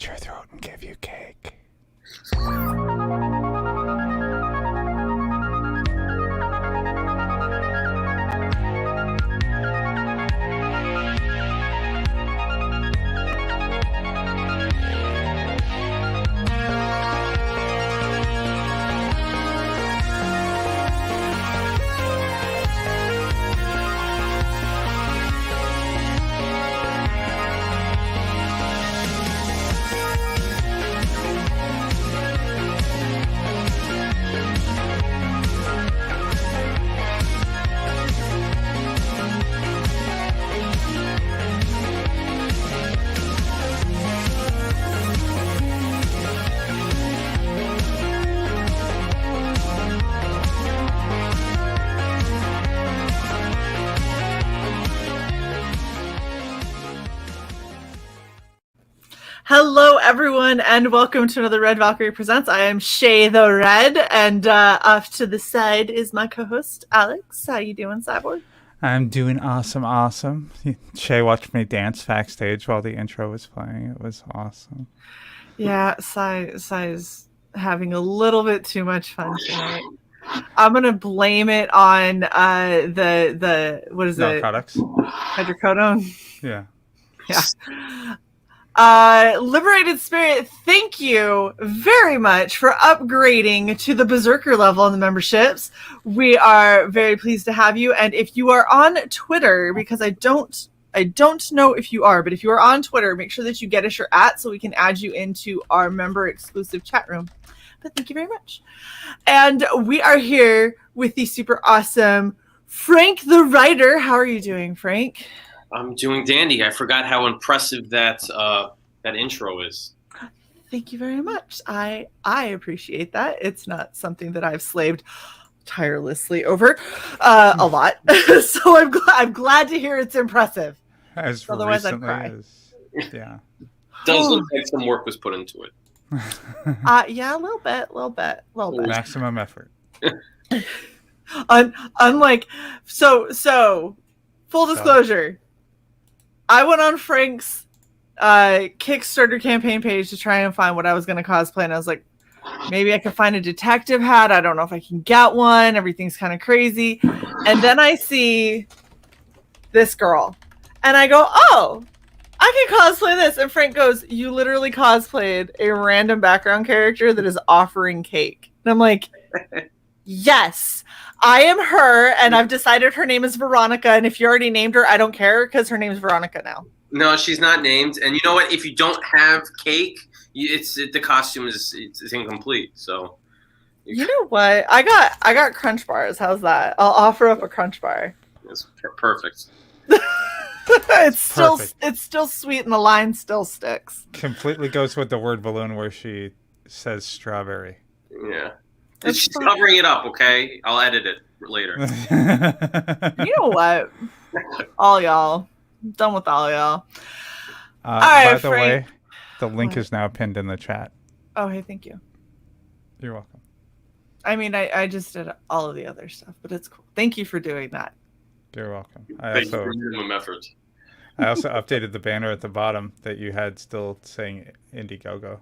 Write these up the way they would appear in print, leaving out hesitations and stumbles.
cut your throat and give you cake. Hello, everyone, and welcome to another Red Valkyrie Presents. I am Shae the Red, and off to the side is my co-host, Alex. How you doing, CY.borg? I'm doing awesome. Shae watched me dance backstage while the intro was playing. It was awesome. Yeah, Cy's having a little bit too much fun tonight. I'm gonna blame it on the what is it? Narcotics. Hydrocodone. Yeah. Yeah. Liberated Spirit, thank you very much for upgrading to the Berserker level in the memberships. We are very pleased to have you. And if you are on Twitter, because I don't know if you are, but if you are on Twitter, make sure that you get us your @ so we can add you into our member exclusive chat room. But thank you very much. And we are here with the super awesome Frank the Writer. How are you doing, Frank? I'm doing dandy. I forgot how impressive that intro is. Thank you very much. I appreciate that. It's not something that I've slaved tirelessly over a lot. So I'm glad to hear it's impressive. As Otherwise I'd recently cry. as, yeah. Does look like some work was put into it. Yeah, a little bit. Maximum effort. Unlike so full disclosure. I went on Frank's Kickstarter campaign page to try and find what I was going to cosplay, and I was like, maybe I can find a detective hat. I don't know if I can get one. Everything's kind of crazy. And then I see this girl, and I go, oh, I can cosplay this. And Frank goes, you literally cosplayed a random background character that is offering cake. And I'm like, yes, I am her, and I've decided her name is Veronica, and if you already named her, I don't care, because her name is Veronica now. No, she's not named. And you know what? If you don't have cake, the costume is incomplete. So you know what? I got crunch bars. How's that? I'll offer up a crunch bar. It's perfect. It's still sweet, and the line still sticks. Completely goes with the word balloon where she says strawberry. Yeah. She's covering it up, okay? I'll edit it later. You know what? All y'all. I'm done with all y'all. All right, by the Frank. way, the link is now pinned in the chat. Oh, hey, thank you. You're welcome. I mean, I just did all of the other stuff, but it's cool. Thank you for doing that. You're welcome. Thank you for minimum effort. I also updated the banner at the bottom that you had still saying Indiegogo.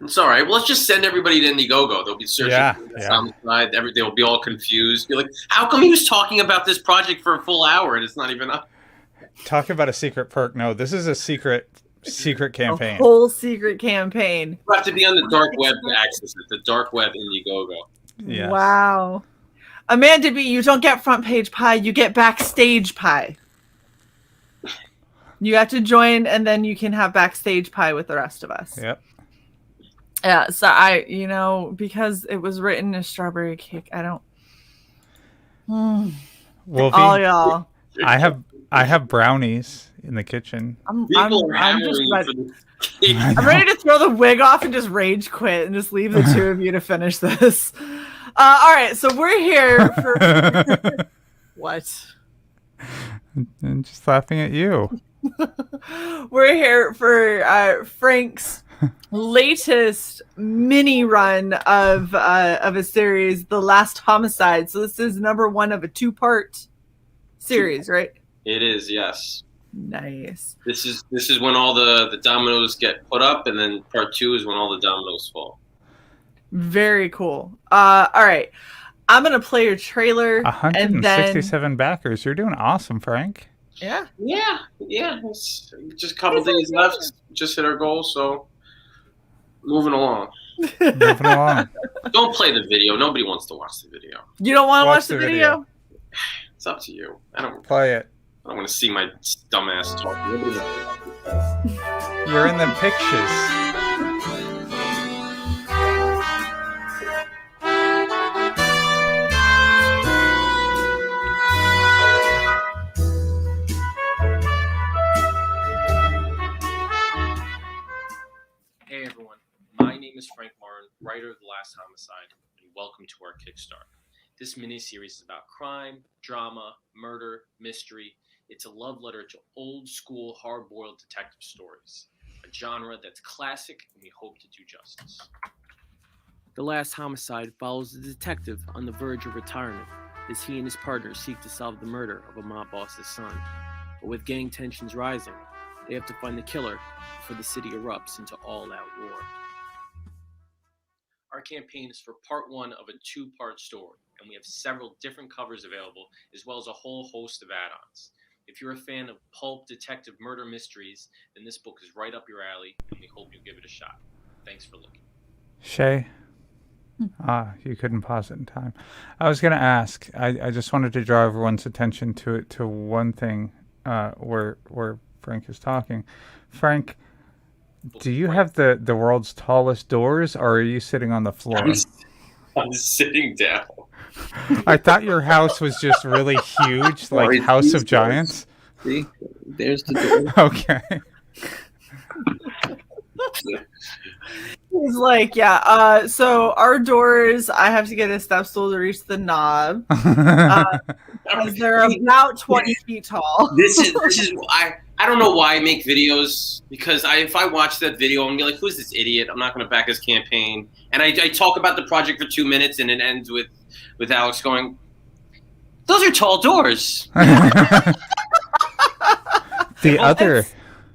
It's all right. Well, let's just send everybody to Indiegogo. They'll be searching for the Homicide. They'll be all confused. Be like, how come he was talking about this project for a full hour and it's not even up? Talk about a secret perk. No, this is a secret campaign. A whole secret campaign. You have to be on the dark web to access it. The dark web Indiegogo. Yes. Wow. Amanda B, you don't get front page pie. You get backstage pie. You have to join, and then you can have backstage pie with the rest of us. Yep. Yeah, so because it was written as strawberry cake, I don't. Wolfie, all y'all. I have brownies in the kitchen. I'm ready to throw the wig off and just rage quit and just leave the two of you to finish this. All right, so we're here for what? I'm just laughing at you. We're here for Frank's latest mini run of a series, The Last Homicide. So this is number 1 of a 2-part series, right? It is, yes. Nice. This is when all the dominoes get put up, and then part 2 is when all the dominoes fall. Very cool. All right. I'm going to play your trailer. 167 backers. You're doing awesome, Frank. Yeah. It's just a couple days left. Just hit our goal, so moving along. Don't play the video. Nobody wants to watch the video. You don't want to watch the video? It's up to you. I don't play it. I don't want to see my dumbass talk. You're in the pictures. Hey everyone, my name is Frank Martin, writer of The Last Homicide, and welcome to our Kickstarter. This miniseries is about crime, drama, murder, mystery. It's a love letter to old-school, hard-boiled detective stories, a genre that's classic and we hope to do justice. The Last Homicide follows a detective on the verge of retirement as he and his partner seek to solve the murder of a mob boss's son. But with gang tensions rising, they have to find the killer before the city erupts into all-out war. Our campaign is for part 1 of a 2-part story, and we have several different covers available, as well as a whole host of add-ons. If you're a fan of pulp detective murder mysteries, then this book is right up your alley, and we hope you'll give it a shot. Thanks for looking. Shae? You couldn't pause it in time. I was going to ask, I just wanted to draw everyone's attention to one thing where Frank is talking. Frank, do you have the world's tallest doors, or are you sitting on the floor? I'm sitting down. I thought your house was just really huge, like House of Giants. See, there's the door. Okay. He's like, so our doors, I have to get a step stool to reach the knob. Because they're about 20 feet tall. This is I don't know why I make videos, because if I watch that video, I'm gonna be like, who's this idiot? I'm not gonna back his campaign. And I talk about the project for 2 minutes, and it ends with Alex going, "Those are tall doors." The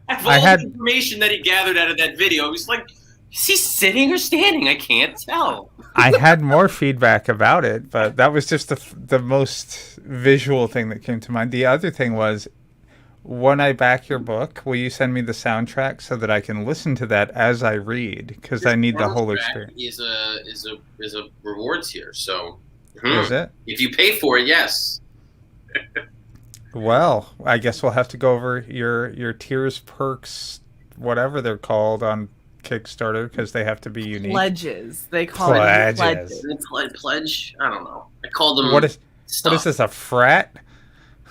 information that he gathered out of that video. He was like, is he sitting or standing? I can't tell. I had more feedback about it, but that was just the most visual thing that came to mind. The other thing was, when I back your book, will you send me the soundtrack so that I can listen to that as I read? Because I need the whole experience. Is a rewards here, so is it? If you pay for it, yes. Well, I guess we'll have to go over your tiers, perks, whatever they're called on Kickstarter, because they have to be unique. Pledges. They call it pledges. Pledge? I don't know. I called them. What is this? A frat?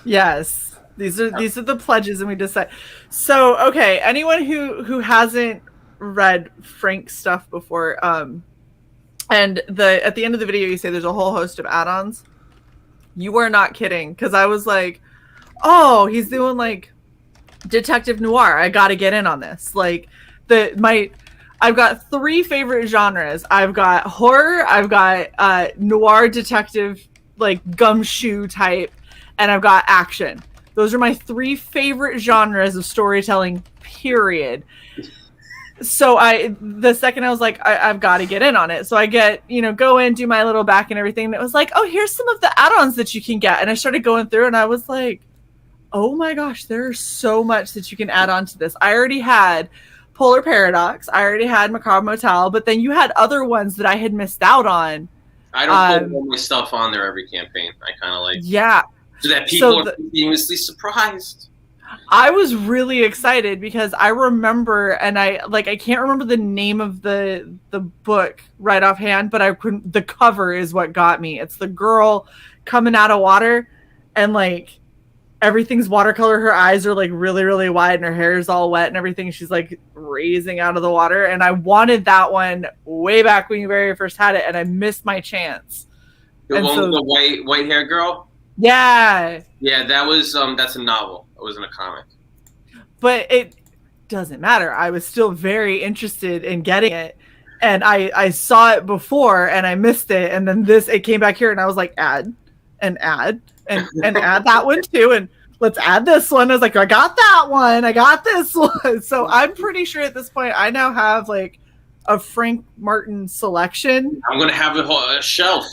Yes. These are the pledges, and we decide. So, okay, anyone who hasn't read Frank's stuff before, and at the end of the video you say there's a whole host of add-ons. You were not kidding, because I was like, oh, he's doing like detective noir. I got to get in on this. Like I've got 3 favorite genres. I've got horror, I've got noir detective, like gumshoe type, and I've got action. Those are my 3 favorite genres of storytelling, period. So the second I was like, I've got to get in on it. So I go in, do my little back and everything. And it was like, oh, here's some of the add-ons that you can get. And I started going through, and I was like, oh my gosh, there's so much that you can add on to this. I already had Polar Paradox. I already had Macabre Motel, but then you had other ones that I had missed out on. I don't put all my stuff on there every campaign. I kind of like... Yeah. So that people are continuously surprised. I was really excited because I remember, and I can't remember the name of the book right offhand, but the cover is what got me. It's the girl coming out of water, and like everything's watercolor. Her eyes are like really, really wide, and her hair is all wet and everything. She's like raising out of the water, and I wanted that one way back when you very first had it, and I missed my chance. The one with the white hair girl. Yeah. Yeah, that was that's a novel. It wasn't a comic. But it doesn't matter. I was still very interested in getting it. And I saw it before and I missed it. And then it came back here and I was like, add and add that one too. And let's add this one. I was like, I got that one. I got this one. So I'm pretty sure at this point I now have like a Frank Martin selection. I'm gonna have a shelf.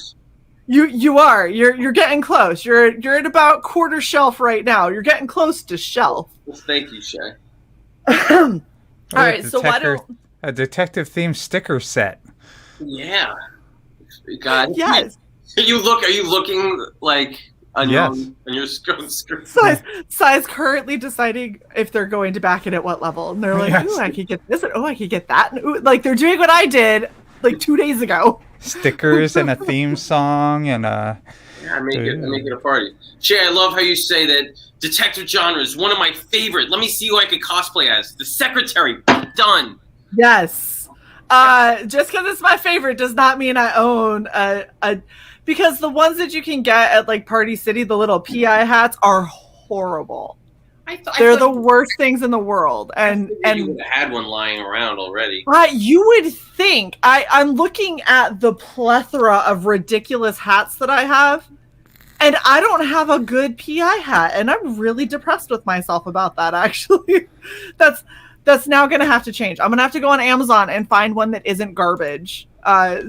You are. You're getting close. You're at about quarter shelf right now. You're getting close to shelf. Well, thank you, Shae. All right, so why don't a detective themed sticker set? Yeah. God. yes. Are you looking like on your screen? Size currently deciding if they're going to back it at what level, and they're like, Yes. "Ooh, I could get this, and oh, I could get that." And, ooh, like they're doing what I did like 2 days ago. Stickers and a theme song and a. I make it a party. Shae, I love how you say that detective genre is one of my favorite. Let me see who I could cosplay as. The Secretary. Done. Yes. Just because it's my favorite does not mean I own a. Because the ones that you can get at like Party City, the little PI hats, are horrible. They're the worst things in the world, and you would have had one lying around already. You would think. I'm looking at the plethora of ridiculous hats that I have, and I don't have a good PI hat, and I'm really depressed with myself about that. Actually, that's now going to have to change. I'm going to have to go on Amazon and find one that isn't garbage,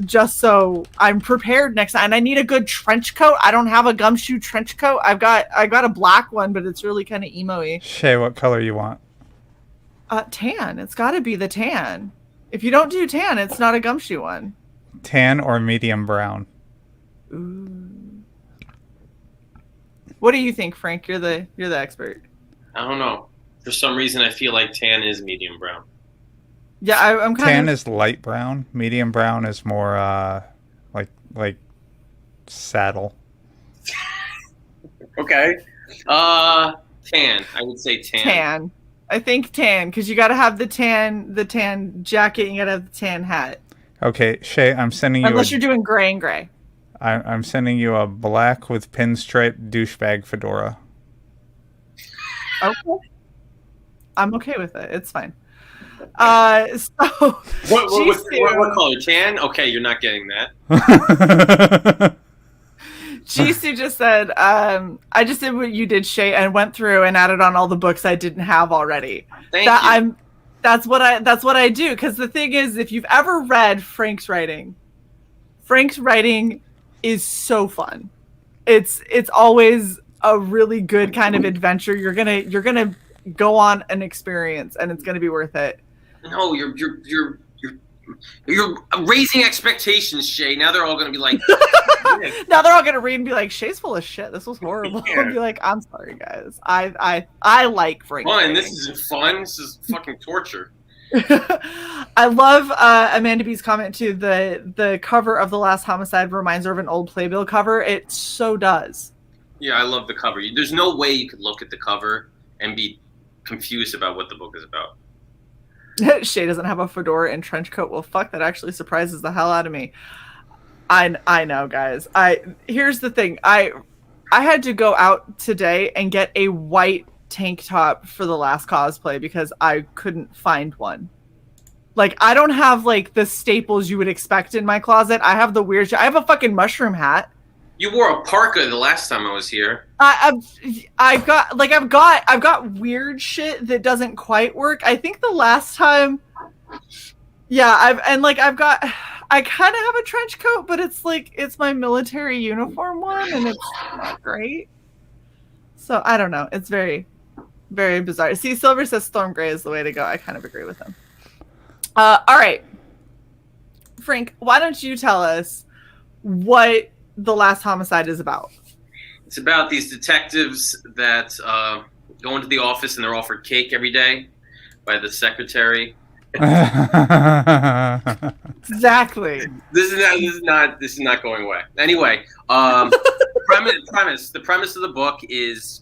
just so I'm prepared next time. And I need a good trench coat. I don't have a gumshoe trench coat. I got a black one, but it's really kind of emo-y. Shae, what color you want? Tan. It's got to be the tan. If you don't do tan, it's not a gumshoe one. Tan or medium brown? Ooh. What do you think, Frank? You're the expert. I don't know. For some reason, I feel like tan is medium brown. Yeah, I'm kind Tan of. is light brown. Medium brown is more like saddle. Okay. Tan. I would say tan. Tan. I think tan, because you got to have the tan jacket. And you got to have the tan hat. Okay, Shae, I'm sending you. Unless you're doing gray and gray. I'm sending you a black with pinstripe douchebag fedora. Okay. I'm okay with it. It's fine. So what color? Tan? Okay, you're not getting that. Jisoo just said, I just did what you did, Shae, and went through and added on all the books I didn't have already. Thank you. That's what I do, because the thing is, if you've ever read Frank's writing is so fun. It's always a really good kind of adventure. You're gonna go on an experience, and it's gonna be worth it. No, you're raising expectations, Shae. Now they're all gonna be like. Now they're all gonna read and be like, "Shae's full of shit. This was horrible." Yeah. And be like, "I'm sorry, guys. I like Frank." Fun. This isn't fun. This is fucking torture. I love Amanda B's comment too. The cover of The Last Homicide reminds her of an old Playbill cover. It so does. Yeah, I love the cover. There's no way you could look at the cover and be confused about what the book is about. Shae doesn't have a fedora and trench coat. Well, fuck, that actually surprises the hell out of me. I know, guys. Here's the thing. I had to go out today and get a white tank top for the last cosplay because I couldn't find one. Like, I don't have like the staples you would expect in my closet. I have the weird shit. I have a fucking mushroom hat. You wore a parka the last time I was here. I've got weird shit that doesn't quite work. I think the last time, yeah, I kind of have a trench coat, but it's my military uniform one, and it's not great. So I don't know. It's very, very bizarre. See, Silver says Storm Gray is the way to go. I kind of agree with him. All right, Frank, why don't you tell us what The Last Homicide is about? It's about these detectives that go into the office and they're offered cake every day by the secretary. Exactly. This is not going away. Anyway, the premise of the book is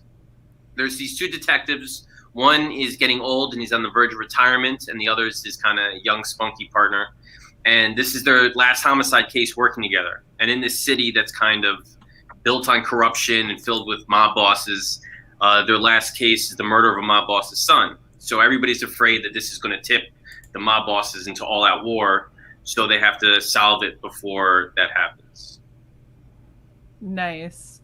there's these two detectives. One is getting old and he's on the verge of retirement, and the other is his kind of young, spunky partner. And this is their last homicide case working together. And in this city that's kind of built on corruption and filled with mob bosses, their last case is the murder of a mob boss's son. So everybody's afraid that this is going to tip the mob bosses into all-out war, so they have to solve it before that happens. Nice.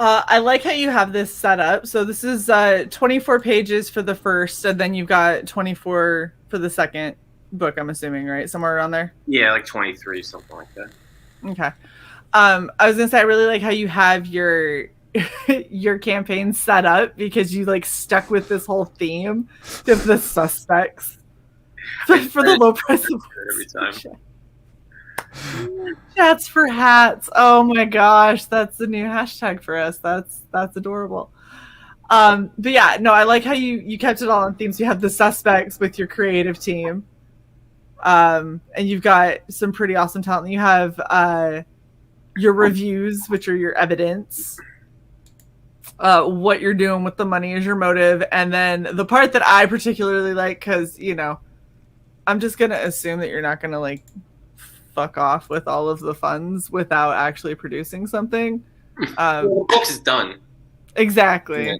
I like how you have this set up. So this is 24 pages for the first, and then you've got 24 for the second book, I'm assuming, right? Somewhere around there? Yeah, like 23, something like that. Okay. I was going to say, I really like how you have your your campaign set up because you like stuck with this whole theme of the suspects for the low price of every time. Chats for hats. Oh my gosh, that's the new hashtag for us. That's adorable. But yeah, no, I like how you kept it all on themes. You have the suspects with your creative team, and you've got some pretty awesome talent. You have your reviews, which are your evidence. What you're doing with the money is your motive, and then the part that I particularly like, because I'm just gonna assume that you're not gonna like fuck off with all of the funds without actually producing something. The book is done. Exactly. Yeah.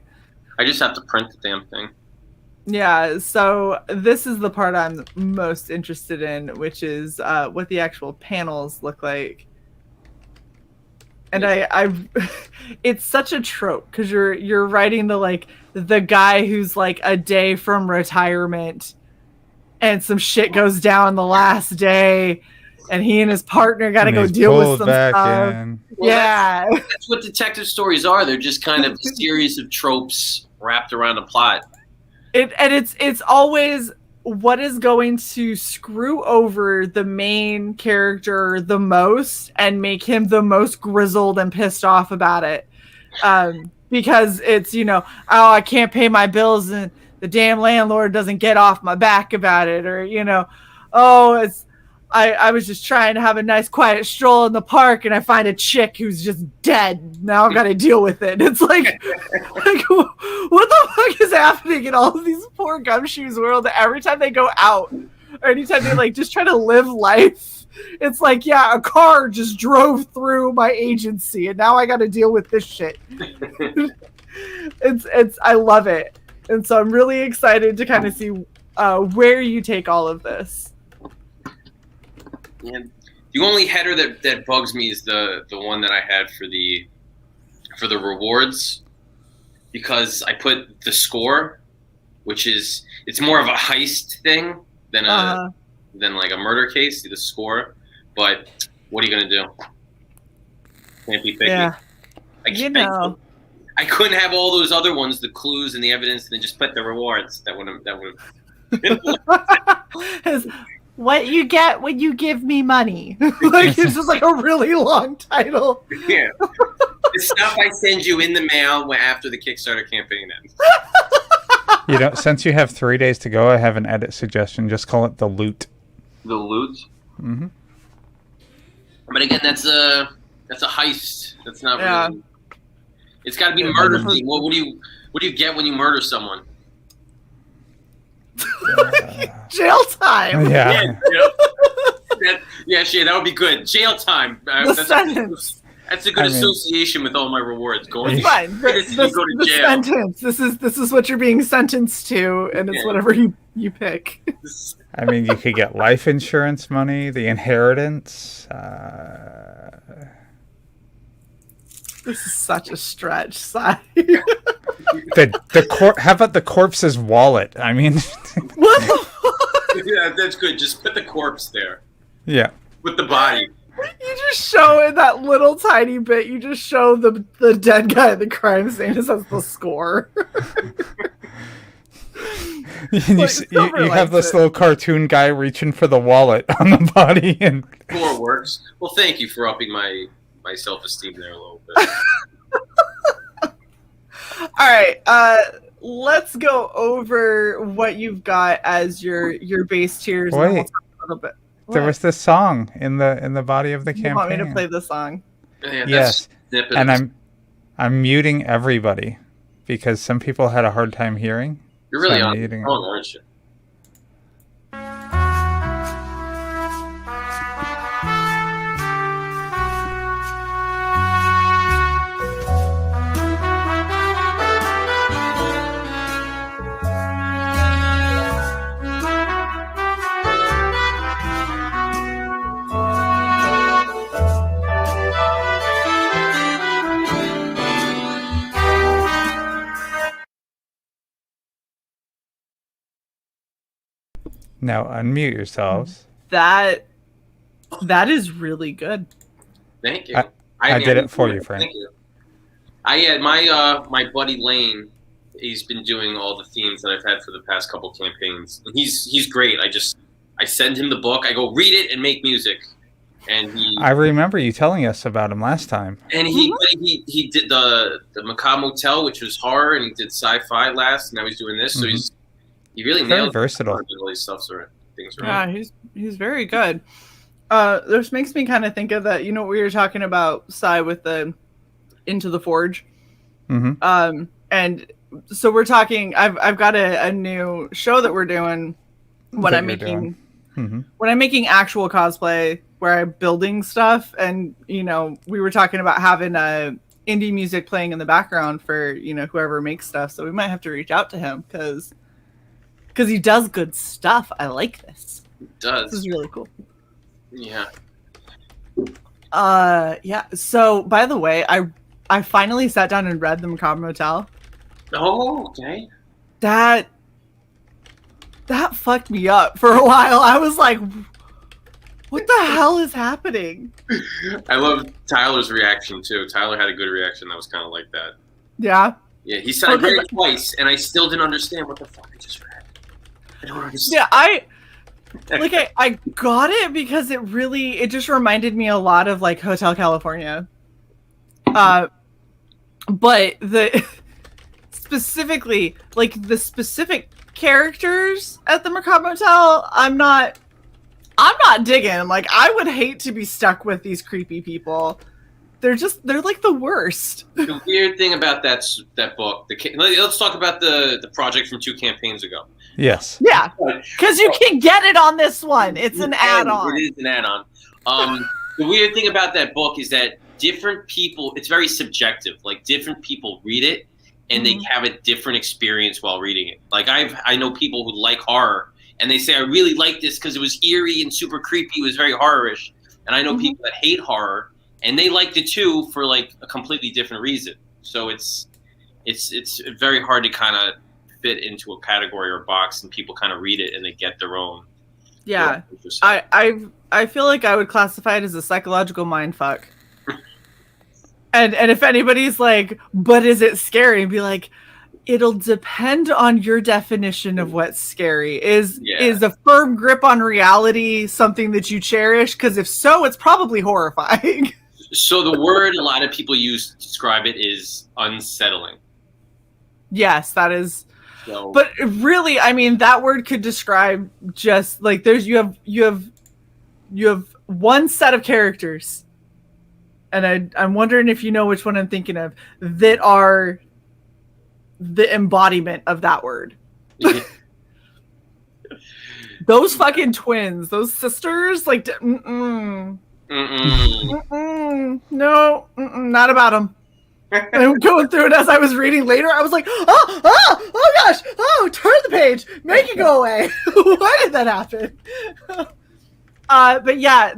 I just have to print the damn thing. Yeah, so this is the part I'm most interested in, which is what the actual panels look like. And I it's such a trope because you're writing the guy who's like a day from retirement and some shit goes down the last day. And he and his partner got to go deal with some stuff. Well, yeah, that's what detective stories are. They're just kind of a series of tropes wrapped around a plot. It's always what is going to screw over the main character the most and make him the most grizzled and pissed off about it. Because it's oh, I can't pay my bills and the damn landlord doesn't get off my back about it, or oh, it's. I was just trying to have a nice quiet stroll in the park and I find a chick who's just dead. Now I've got to deal with it. It's like what the fuck is happening in all of these poor gumshoes world? Every time they go out or anytime they like just try to live life, it's like, yeah, a car just drove through my agency and now I got to deal with this shit. I love it. And so I'm really excited to kind of see where you take all of this. Yeah. The only header that bugs me is the one that I had for the rewards, because I put the score, which is it's more of a heist thing than like a murder case. The score, but what are you gonna do? Can't be picky. Yeah. I couldn't have all those other ones, the clues and the evidence, and then just put the rewards. That would. What you get when you give me money. Like it's just like a really long title. Yeah. The stuff I send you in the mail after the Kickstarter campaign ends. Since you have 3 days to go, I have an edit suggestion. Just call it the loot. The loot? Mm-hmm. But again, that's a heist. That's not really. It's got to be murder. What do you get when you murder someone? Jail time. Yeah. Shae, that would be good. Jail time. That's a good association with all my rewards. Going fine. The jail. Sentence. This is what you're being sentenced to, and it's whatever you pick. I mean, you could get life insurance money, the inheritance. This is such a stretch, Si. How about the corpse's wallet? I mean, what the fuck? Yeah, that's good. Just put the corpse there. Yeah. With the body. You just show in that little tiny bit. You just show the dead guy at the crime scene. It says the score. You have this little cartoon guy reaching for the wallet on the body, and score works. Well, thank you for upping my self-esteem there a little bit. All right, let's go over what you've got as your base tiers. Wait, and we'll talk a little bit. There was this song in the body of the campaign. You want me to play the song? Yeah, yes, and I'm muting everybody because some people had a hard time hearing. You're really on the phone, aren't you? Now unmute yourselves. That is really good. Thank you. I did it for you, Frank. Thank you. I had my buddy Lane. He's been doing all the themes that I've had for the past couple campaigns. And he's great. I send him the book. I go read it and make music. And I remember you telling us about him last time. And he did the Macabre Motel, which was horror, and he did sci-fi last. And now he's doing this. So he really very nailed versatile. all these stuff. Things Yeah, he's very good. This makes me kind of think of that. You know what we were talking about, CY, with the Into the Forge. Mm-hmm. And so we're talking. I've got a new show that we're doing when I'm making actual cosplay, where I'm building stuff. And we were talking about having indie music playing in the background for whoever makes stuff. So we might have to reach out to him because he does good stuff. I like this. It does. This is really cool. Yeah. Yeah. So, by the way, I finally sat down and read the Macabre Motel. Oh, okay. That fucked me up for a while. I was like, what the hell is happening? I love Tyler's reaction too. Tyler had a good reaction that was kind of like that. Yeah. Yeah, he said I read it twice, and I still didn't understand what the fuck I just read. I don't understand. Yeah, I got it because it just reminded me a lot of like Hotel California. But specifically, like the specific characters at the Macabre Motel, I'm not digging. Like, I would hate to be stuck with these creepy people. They're like the worst. The weird thing about that book, let's talk about the project from 2 campaigns ago. Yes. Yeah, because you can get it on this one. It's an add-on. It is an add-on. The weird thing about that book is that different people, it's very subjective. Like, different people read it, and they have a different experience while reading it. Like, I know people who like horror, and they say, I really like this because it was eerie and super creepy. It was very horror-ish. And I know people that hate horror, and they liked it too for like a completely different reason. So it's very hard to kind of fit into a category or box, and people kind of read it and they get their own. Yeah, I feel like I would classify it as a psychological mindfuck. and if anybody's like, but is it scary? And be like, it'll depend on your definition of what's scary. Is a firm grip on reality something that you cherish? Because if so, it's probably horrifying. So the word a lot of people use to describe it is unsettling. Yes, that is. So, but really, I mean, that word could describe just like you have one set of characters, and I'm wondering if you know which one I'm thinking of, that are the embodiment of that word. Those fucking twins, those sisters, like, no, not about them. I'm going through it as I was reading later. I was like, oh gosh, turn the page, make it go away. Why did that happen? But yeah,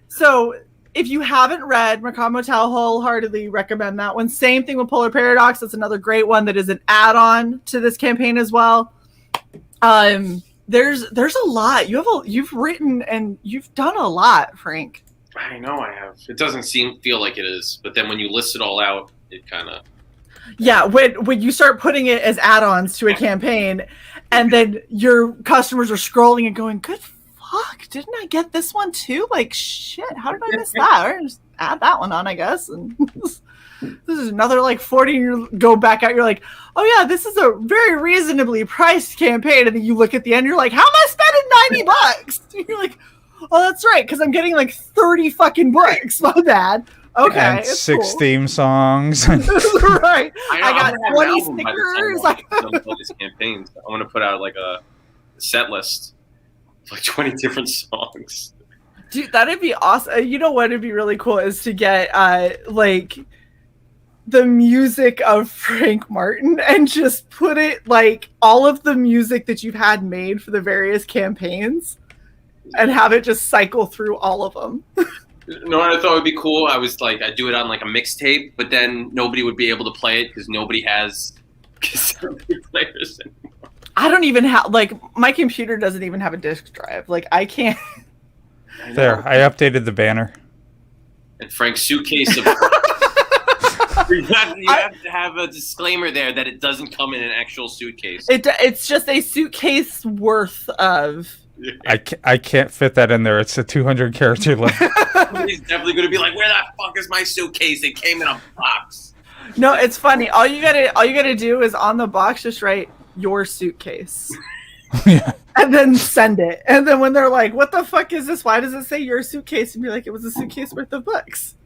so if you haven't read Macabre Motel, wholeheartedly recommend that one. Same thing with Polar Paradox. That's another great one that is an add-on to this campaign as well. There's a lot. You've written and you've done a lot, Frank. I know I have. It doesn't feel like it is, but then when you list it all out, it kind of. Yeah, when you start putting it as add-ons to a campaign, and then your customers are scrolling and going, "Good fuck, didn't I get this one too? Like, shit, how did I miss that? Or just add that one on, I guess." And this is another like 40. You go back out, you're like, "Oh yeah, this is a very reasonably priced campaign." And then you look at the end, you're like, "How am I spending $90?" And you're like, "Oh, that's right, because I'm getting like 30 fucking books." My bad. Okay. And 6 theme songs. Right. I got 20 stickers. These campaigns. I want to put out like a set list of like 20 different songs. Dude, that'd be awesome. You know what would be really cool is to get like the music of Frank Martin and just put it like all of the music that you've had made for the various campaigns and have it just cycle through all of them. You know what I thought would be cool? I was like, I'd do it on like a mixtape, but then nobody would be able to play it because nobody has cassette players anymore. I don't even have, like, my computer doesn't even have a disk drive. Like, I can't. There, I updated the banner. And Frank's suitcase of you have to have a disclaimer there that it doesn't come in an actual suitcase. It's just a suitcase worth of. I can't fit that in there. It's a 200 character limit. He's definitely going to be like, "Where the fuck is my suitcase? It came in a box." No, it's funny. All you gotta do is on the box just write your suitcase. Yeah. And then send it. And then when they're like, "What the fuck is this? Why does it say your suitcase?" And be like, "It was a suitcase worth of books.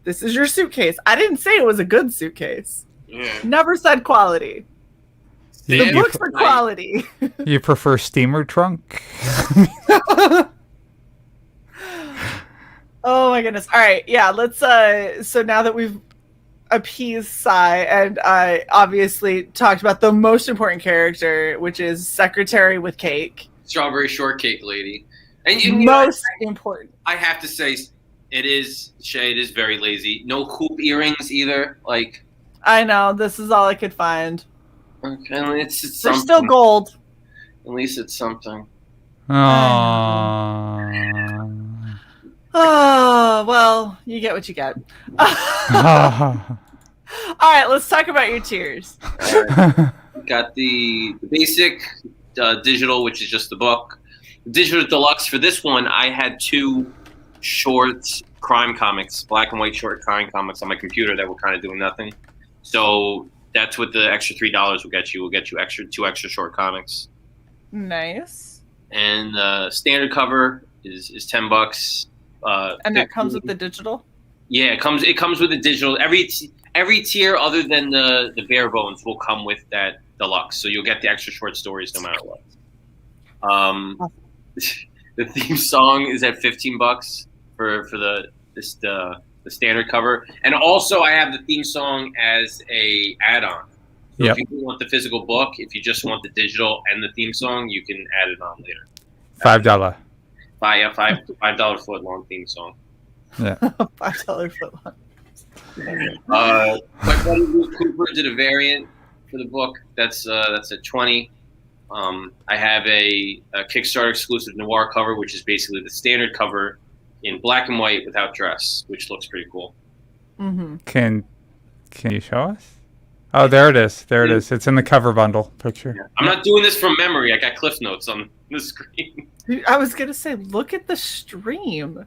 This is your suitcase. I didn't say it was a good suitcase. Yeah. Never said quality. The You- books are quality." You prefer steamer trunk? Oh my goodness. All right. Yeah. Let's, so now that we've appeased Cy and obviously talked about the most important character, which is Secretary with Cake. Strawberry shortcake lady. And you know, Most important. I have to say, it is Shae. It is very lazy. No hoop earrings either. Like, I know. This is all I could find. okay, it's They're something. still gold. At least it's something. Aww. Oh, well, you get what you get. All right. Let's talk about your tiers. Got the basic digital, which is just the book. Digital deluxe for this one, I had 2 short crime comics, black and white short crime comics on my computer that were kind of doing nothing. So that's what the extra $3 will get you. Will get you 2 extra short comics. Nice. And standard cover is $10. And that comes with the digital? Yeah, it comes with the digital. Every tier other than the bare bones will come with that deluxe. So you'll get the extra short stories no matter what. The theme song is at $15 for the standard cover, and also I have the theme song as a add-on. So Yep. if you want the physical book, if you just want the digital and the theme song, you can add it on later. $5. $5 foot long theme song. Yeah. $5 foot long. My buddy Luke Cooper did a variant for the book. That's at $20. I have a Kickstarter exclusive noir cover, which is basically the standard cover in black and white without dress, which looks pretty cool. Mm-hmm. Can you show us? Oh, there it is. There it is. It's in the cover bundle picture. I'm not doing this from memory. I got cliff notes on the screen. I was going to say, look at the stream.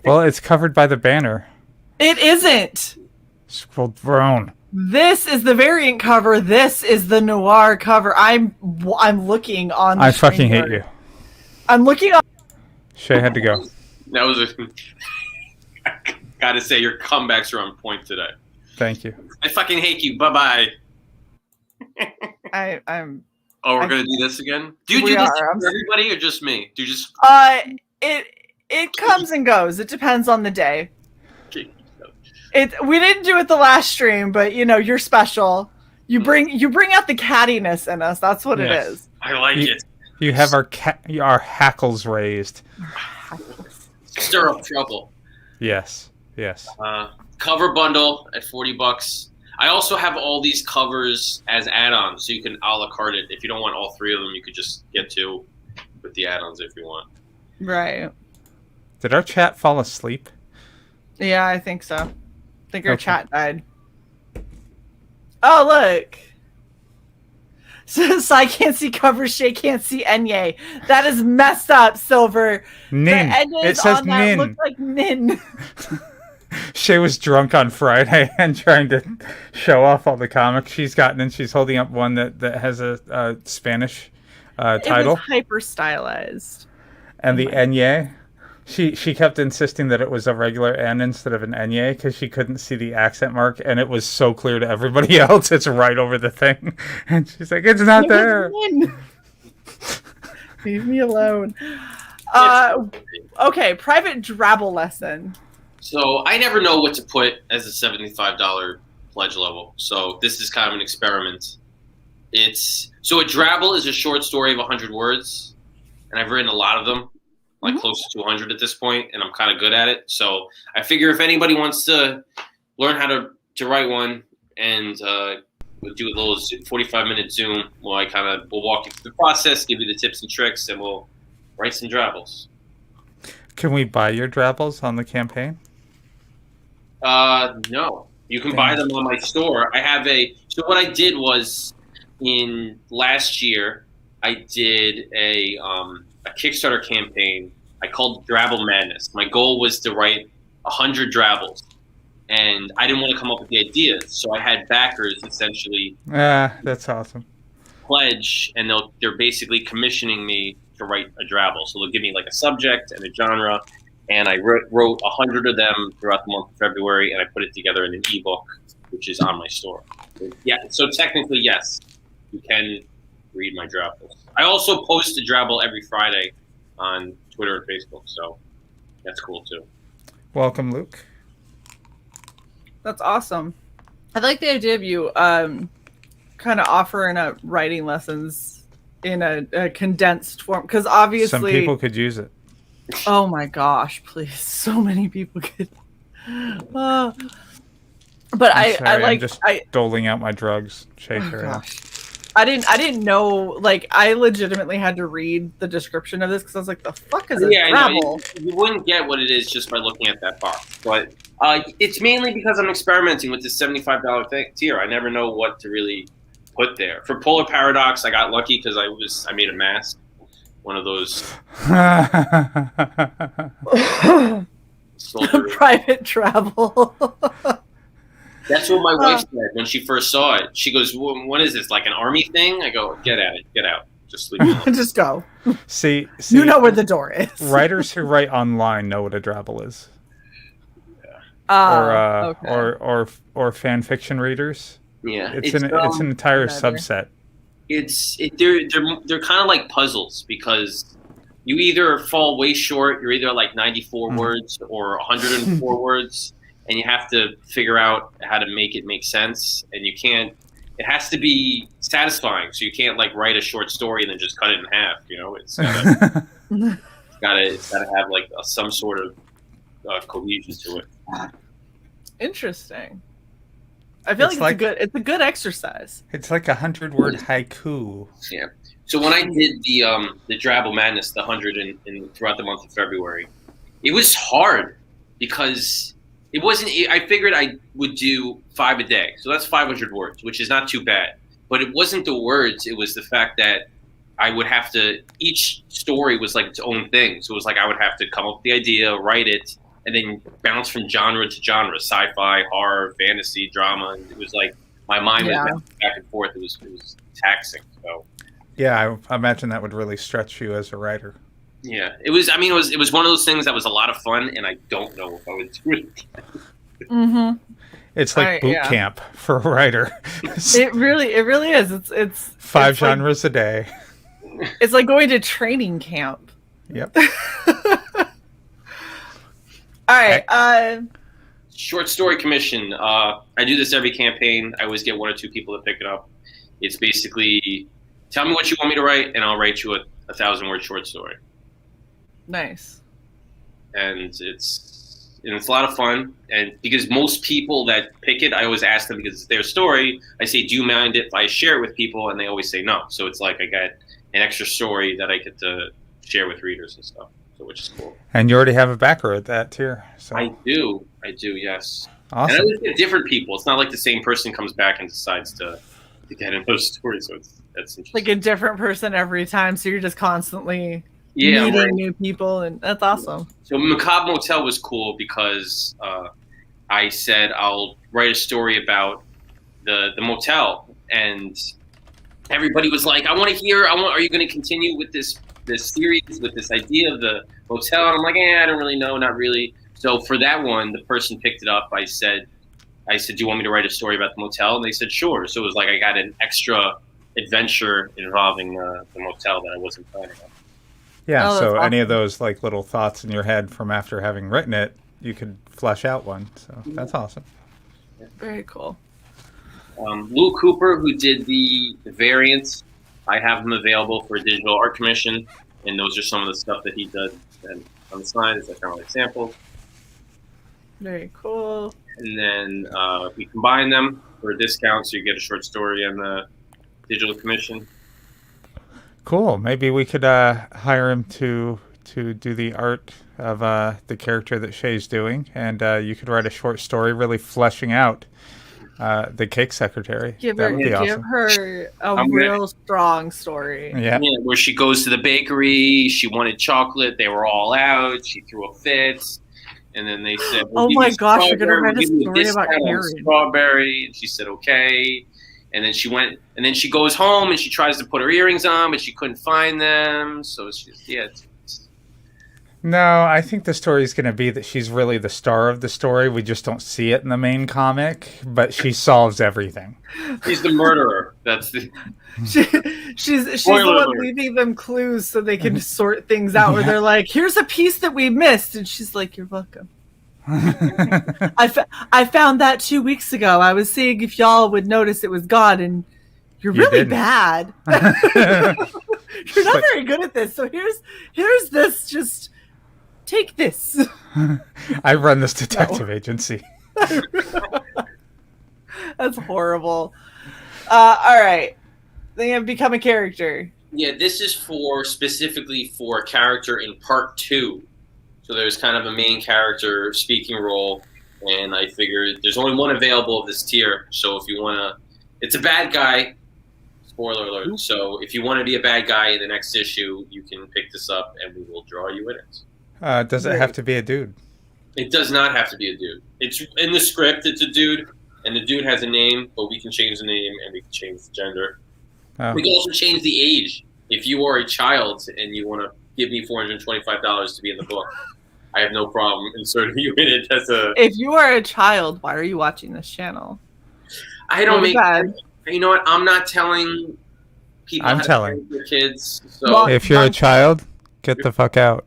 Well, it's covered by the banner. It isn't. Scroll down. This is the variant cover. This is the noir cover. I'm looking on the I fucking hate stream. you. I'm looking on. Shae had to go. That was I gotta say, your comebacks are on point today. Thank you. I fucking hate you. Bye-bye. I'm. Oh, we're gonna do this again? Do you We do this are. for everybody or just me? Do you just... It comes and goes. It depends on the day. Okay. We didn't do it the last stream, but you know, you're special. You bring out the cattiness in us. That's what Yes. it is. I like it. You have our hackles raised. Stir up trouble. Yes. Yes. Cover bundle at $40. I also have all these covers as add-ons, so you can a la carte it. If you don't want all 3 of them, you could just get 2 with the add-ons if you want. Right. Did our chat fall asleep? Yeah, I think so. I think our Okay. chat died. Oh, look. So I can't see cover, Shae can't see Enye. That is messed up, Silver. Nin. The Enyes It says on that Nin. look like Nin. Shae was drunk on Friday and trying to show off all the comics she's gotten, and she's holding up one that has a Spanish title. It was hyper stylized. And the Enye, she kept insisting that it was a regular N instead of an Enye because she couldn't see the accent mark, and it was so clear to everybody else. It's right over the thing. And she's like, it's not there. Leave me alone. Okay, private drabble lesson. So I never know what to put as a $75 pledge level. So this is kind of an experiment. A drabble is a short story of 100 words, and I've written a lot of them, like close to 200 at this point, and I'm kind of good at it. So I figure if anybody wants to learn how to write one and we'll do a little 45-minute Zoom where we'll walk you through the process, give you the tips and tricks, and we'll write some drabbles. Can we buy your drabbles on the campaign? No. You can buy them on my store. So what I did was, in last year, I did a Kickstarter campaign I called Drabble Madness. My goal was to write 100 drabbles, and I didn't want to come up with the ideas, so I had backers essentially. That's awesome. Pledge, and they're basically commissioning me to write a drabble. So they'll give me like a subject and a genre, and I wrote 100 of them throughout the month of February, and I put it together in an ebook, which is on my store. Yeah, so technically, yes, you can read my drabbles. I also post a drabble every Friday on Twitter and Facebook, so that's cool too. Welcome, Luke. That's awesome. I like the idea of you kind of offering up writing lessons in a condensed form, because obviously some people could use it. Oh my gosh, please. So many people could. But I'm just doling out my drugs. Shae, I didn't know, like, I legitimately had to read the description of this because I was like, the fuck is a drabble? You wouldn't get what it is just by looking at that box. But it's mainly because I'm experimenting with this $75 tier. I never know what to really put there. For Polar Paradox, I got lucky because I made a mask. One of those private travel. That's what my wife said when she first saw it. She goes, "What is this? Like an army thing?" I go, "Get at it. Get out. Just leave it alone." Just go. See, you know where the door is. Writers who write online know what a drabble is. Or fan fiction readers. Yeah, it's an entire subset. They're kind of like puzzles, because you either fall way short, you're either like 94 words or 104 words, and you have to figure out how to make it make sense, and you can't. It has to be satisfying, so you can't like write a short story and then just cut it in half. You know, it's gotta have like some sort of cohesion to it. Interesting. I feel like it's a good exercise. It's like 100-word haiku. Yeah. So when I did the Drabble Madness, the 100 in throughout the month of February, it was hard because it wasn't. I figured I would do 5 a day, so that's 500 words, which is not too bad. But it wasn't the words; it was the fact that I would have to. Each story was like its own thing, so it was like I would have to come up with the idea, write it, and then bounce from genre to genre: sci-fi, horror, fantasy, drama. And it was like my mind was back and forth. It was taxing. So yeah, I imagine that would really stretch you as a writer. Yeah, it was. I mean, it was one of those things that was a lot of fun, and I don't know if I would do it. Mm-hmm. It's like boot camp for a writer. It really is. It's 5 genres a day. It's like going to training camp. Yep. All right. Short story commission. I do this every campaign. I always get 1 or 2 people to pick it up. It's basically, tell me what you want me to write, and I'll write you a 1,000-word short story. Nice. And it's a lot of fun. And because most people that pick it, I always ask them, because it's their story. I say, do you mind if I share it with people? And they always say no. So it's like I got an extra story that I get to share with readers and stuff. Which is cool. And you already have a backer at that tier. So. I do, yes. Awesome. And I always get different people. It's not like the same person comes back and decides to get in those stories. So that's interesting. Like a different person every time, so you're just constantly meeting new people, and that's awesome. So Macabre Motel was cool because I said I'll write a story about the motel, and everybody was like, I want to hear. Are you going to continue with this series with this idea of the motel? And I'm like, I don't really know, not really. So for that one, the person picked it up. I said, do you want me to write a story about the motel? And they said, sure. So it was like I got an extra adventure involving the motel that I wasn't planning on. Yeah, so awesome. Any of those like little thoughts in your head from after having written it, you could flesh out one. So that's awesome. Very cool. Lou Cooper, who did the variants, I have them available for a digital art commission, and those are some of the stuff that he does. And on the side is kind of like samples. Very cool. And then we combine them, for a discount, so you get a short story and the digital commission. Cool. Maybe we could hire him to do the art of the character that Shae's doing, and you could write a short story really fleshing out the cake secretary. Give That would be awesome. her a real strong story. Yeah. Where she goes to the bakery, she wanted chocolate, they were all out, she threw a fit, and then they said, "Oh my gosh, you're gonna write a story about Karen." Strawberry, and she said, "Okay." And then she went, and then she goes home and she tries to put her earrings on, but she couldn't find them. So No, I think the story is going to be that she's really the star of the story. We just don't see it in the main comic, but she solves everything. She's the murderer. That's the. She's the one leaving them clues so they can sort things out. Where they're like, "Here's a piece that we missed," and she's like, "You're welcome." I found that 2 weeks ago. I was seeing if y'all would notice it was gone, and you're really bad. You're not very good at this. So here's this. Just take this. I run this detective agency. That's horrible. All right, they have become a character. Yeah, this is specifically for a character in part 2. So there's kind of a main character speaking role, and I figured there's only one available of this tier. So if you want to, it's a bad guy. Spoiler alert. So if you want to be a bad guy in the next issue, you can pick this up, and we will draw you in it. Does it have to be a dude? It does not have to be a dude. It's in the script. It's a dude, and the dude has a name, but we can change the name and we can change the gender. Oh. We can also change the age. If you are a child and you want to give me $425 to be in the book, I have no problem inserting you in it as a. If you are a child, why are you watching this channel? I don't make. You know what? I'm not telling people. I'm telling their kids. So. If you're a child, get the fuck out.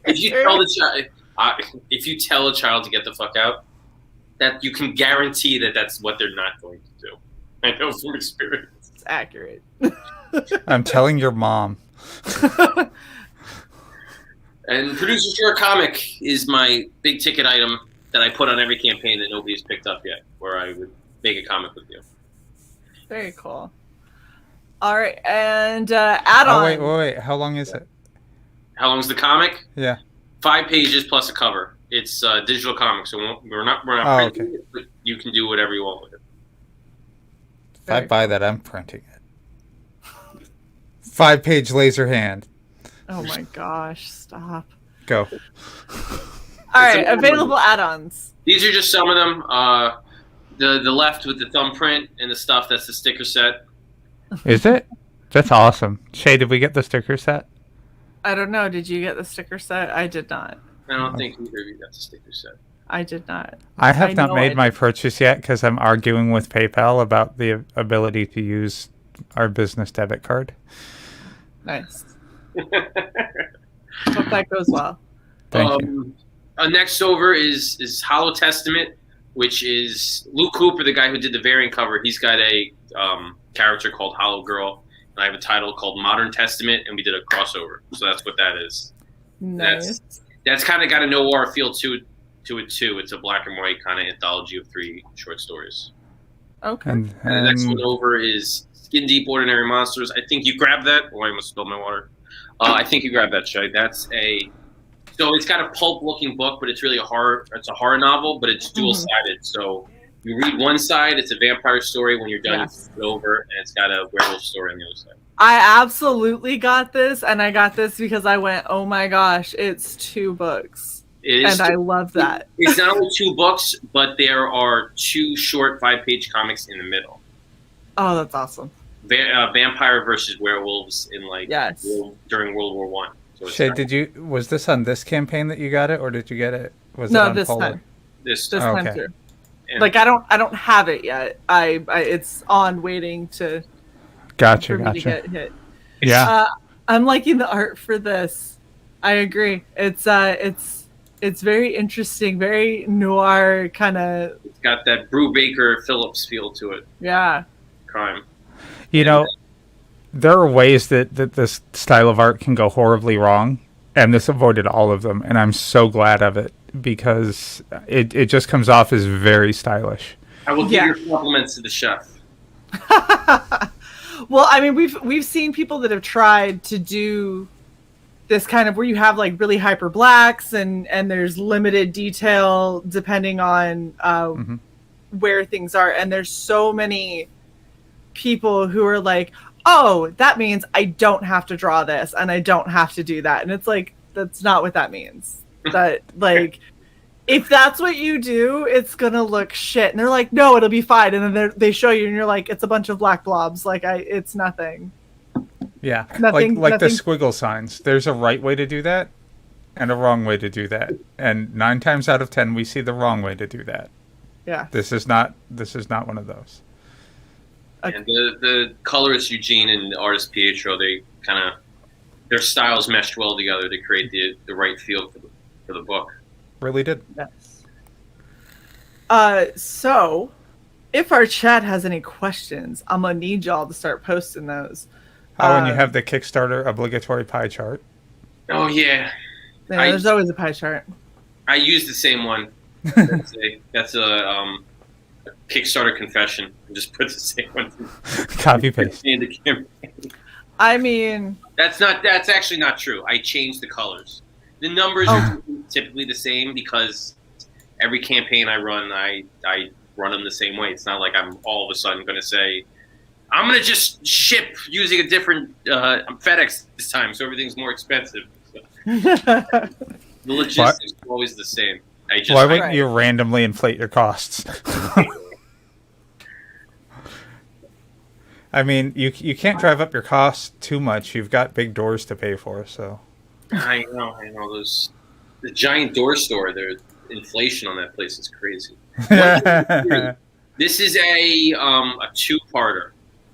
If you tell the child, if you tell a child to get the fuck out, that you can guarantee that that's what they're not going to do. I know from experience. It's accurate. I'm telling your mom. And Producer's Your Comic is my big ticket item that I put on every campaign that nobody's picked up yet, where I would make a comic with you. Very cool. All right, and Add-On. Oh, wait. How long is it? How long is the comic? Yeah. 5 pages plus a cover. It's digital comic, so we're not printing it, but you can do whatever you want with it. If I buy that, I'm printing it. 5-page laser hand. Oh my gosh, stop. Go. All right, available add-ons. These are just some of them. The left with the thumbprint and the stuff, that's the sticker set. Is it? That's awesome. Shae, did we get the sticker set? I don't know. Did you get the sticker set? I did not. I don't think either of you got the sticker set. I did not. I have not made my purchase yet because I'm arguing with PayPal about the ability to use our business debit card. Nice. Hope that goes well. Thank you. Next over is Hollow Testament, which is Luke Cooper, the guy who did the variant cover. He's got a character called Hollow Girl, and I have a title called Modern Testament, and we did a crossover. So that's what that is. Nice. That's kind of got a noir feel to it too. It's a black and white kind of anthology of 3 short stories. Okay. And the next one over is Skin Deep Ordinary Monsters. I think you grabbed that. Oh, I almost spilled my water. I think you grabbed that, Shae. So it's got a pulp-looking book, but it's really it's a horror novel, but it's dual-sided. So you read one side, it's a vampire story. When you're done, you flip it over, and it's got a werewolf story on the other side. I absolutely got this, and I got this because I went, oh my gosh, it's 2 books. And I love that. It's not only 2 books, but there are 2 short 5-page comics in the middle. Oh, that's awesome. Vampire versus werewolves in during World War One. So Shae, was this on this campaign that you got it, or did you get it? Was no, it on this Polar? time. This time through. Like I don't have it yet. I it's on waiting to. Gotcha. To get hit. Yeah. I'm liking the art for this. I agree. It's very interesting, very noir kind of. It's got that Brubaker Phillips feel to it. Yeah. Crime. You know, there are ways that this style of art can go horribly wrong, and this avoided all of them, and I'm so glad of it. because it just comes off as very stylish. I will give your compliments to the chef. Well, I mean, we've seen people that have tried to do this kind of where you have like really hyper blacks and there's limited detail depending on where things are, and there's so many people who are like, oh, that means I don't have to draw this and I don't have to do that, and it's like, that's not what that means. That like, if that's what you do, it's gonna look shit. And they're like, no, it'll be fine. And then they show you, and you're like, it's a bunch of black blobs. Like, it's nothing. Yeah, Nothing, like the nothing. squiggle signs. There's a right way to do that, and a wrong way to do that. And 9 times out of 10, we see the wrong way to do that. Yeah. This is not one of those. And the colorist Eugene and the artist Pietro, they kind of, their styles meshed well together to create the right feel for the book. Really did. Yes. So, if our chat has any questions, I'm gonna need y'all to start posting those. Oh, and you have the Kickstarter obligatory pie chart. Oh yeah, There's always a pie chart. I use the same one. That's a Kickstarter confession. I just put the same one. Copy paste. In the campaign. I mean, That's actually not true. I changed the colors. The numbers are typically the same because every campaign I run, I run them the same way. It's not like I'm all of a sudden going to say, I'm going to just ship using a different FedEx this time, so everything's more expensive. So, the logistics are always the same. Why wouldn't you randomly inflate your costs? I mean, you can't drive up your costs too much. You've got big doors to pay for, so. I know. The giant door store, the inflation on that place is crazy. This is a 2-parter.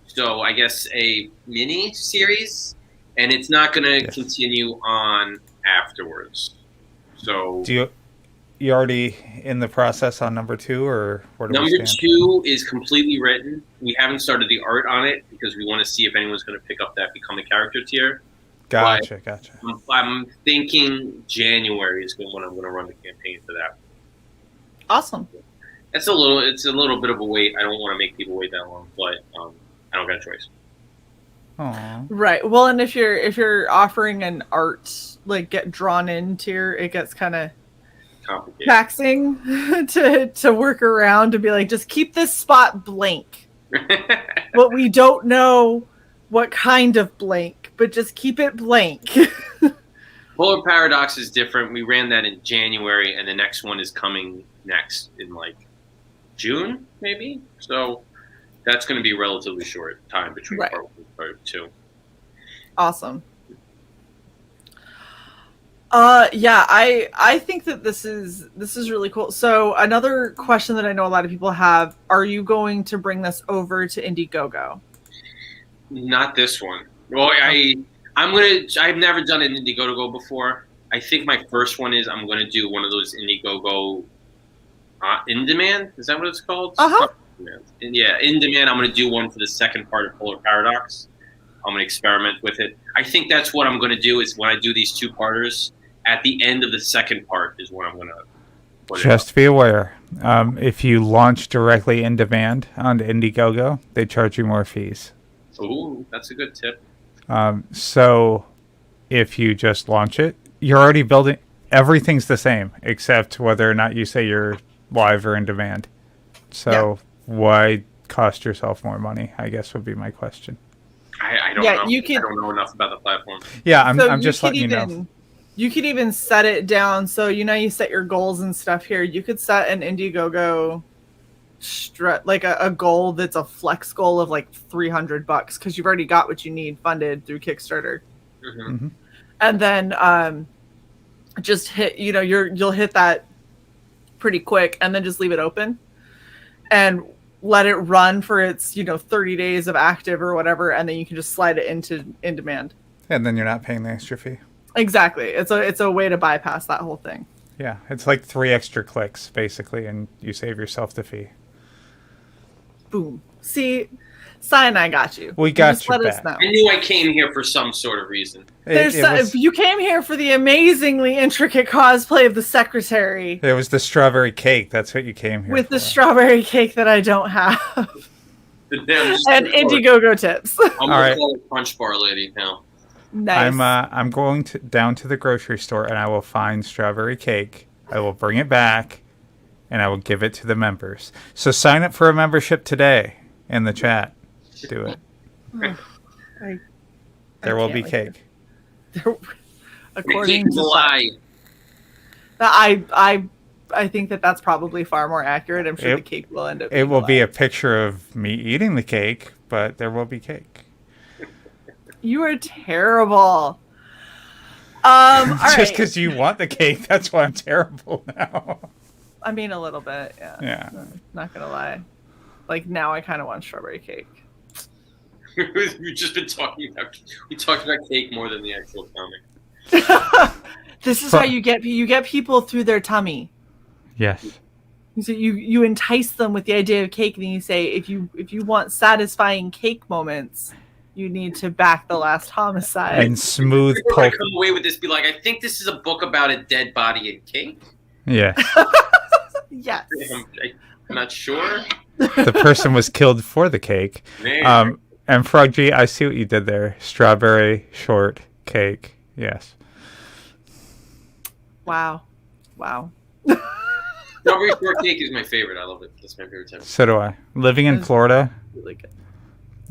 So I guess a mini series, and it's not going to continue on afterwards. So you already in the process on number 2, or where do we stand? Number 2 is completely written. We haven't started the art on it because we want to see if anyone's going to pick up that Become a Character tier. Gotcha. I'm thinking January is when I'm going to run the campaign for that. Awesome. It's a little bit of a wait. I don't want to make people wait that long, but I don't got a choice. Aww. Right. Well, and if you're offering an art like get drawn in tier, it gets kind of complicated, taxing to work around to be like, just keep this spot blank. But we don't know what kind of blank, but just keep it blank. Polar Paradox is different. We ran that in January, and the next one is coming next in like June, maybe. So that's going to be a relatively short time between part 1 and part 2. Awesome. Yeah, I think that this is really cool. So another question that I know a lot of people have: are you going to bring this over to Indiegogo? Not this one. Well, I've never done an Indiegogo before. I think my first one is I'm going to do one of those Indiegogo in demand. Is that what it's called? Yeah, in demand. I'm going to do one for the second part of Polar Paradox. I'm going to experiment with it. I think that's what I'm going to do is when I do these 2-parters, at the end of the second part is when I'm going to Just be aware, if you launch directly in demand on Indiegogo, they charge you more fees. Ooh, that's a good tip. So if you just launch it, you're already building, everything's the same, except whether or not you say you're live or in demand. So why cost yourself more money, I guess would be my question. I don't know. I don't know enough about the platform. Yeah, I'm just letting you know. You could even set it down. So, you set your goals and stuff here. You could set an Indiegogo like a goal that's a flex goal of like $300 because you've already got what you need funded through Kickstarter. Mm-hmm. And then just hit, you'll hit that pretty quick and then just leave it open and let it run for its 30 days of active or whatever, and then you can just slide it into in demand. And then you're not paying the extra fee. Exactly. It's a way to bypass that whole thing. Yeah, it's like 3 extra clicks basically, and you save yourself the fee. Boom. See, Cyanide got you. We got Just your let us back. know. I knew I came here for some sort of reason. You came here for the amazingly intricate cosplay of the secretary. It was the strawberry cake. That's what you came here with for. the strawberry cake that I don't have. And Indiegogo tips. I'm gonna call it Punch Bar Lady now. Nice. I'm going down to the grocery store and I will find strawberry cake. I will bring it back and I will give it to the members. So sign up for a membership today in the chat. Do it. There will be cake. According to lie. I think that's probably far more accurate. I'm sure the cake will end up. It will be a picture of me eating the cake, but there will be cake. You are terrible. Just because you want the cake, that's why I'm terrible now. I mean, a little bit, yeah. Yeah. Not gonna lie. Like now, I kind of want strawberry cake. We've just been talking about cake more than the actual comic. This is how you get people through their tummy. Yes. So you entice them with the idea of cake, and then you say, if you want satisfying cake moments, you need to back the Last Homicide. And smooth pulp. I come away with this, be like, I think this is a book about a dead body and cake. Yeah. Yes. I'm not sure. The person was killed for the cake. And Frog G, I see what you did there. Strawberry short cake. Yes. Wow. Strawberry shortcake is my favorite. I love it. That's my favorite type. So do I. Living in Florida, really good.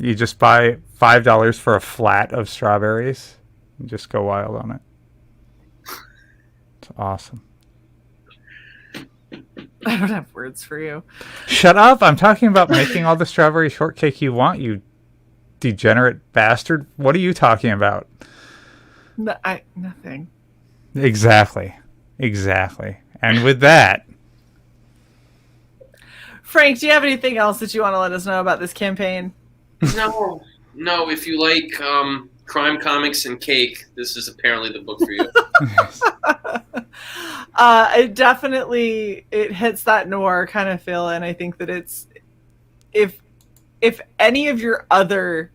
You just buy $5 for a flat of strawberries and just go wild on it. It's awesome. I don't have words for you. Shut up. I'm talking about making all the strawberry shortcake you want, you degenerate bastard. What are you talking about? Nothing. Exactly. And with that, Frank, do you have anything else that you want to let us know about this campaign? No. If you like crime comics and cake, this is apparently the book for you. It definitely hits that noir kind of feel, and I think that it's if any of your other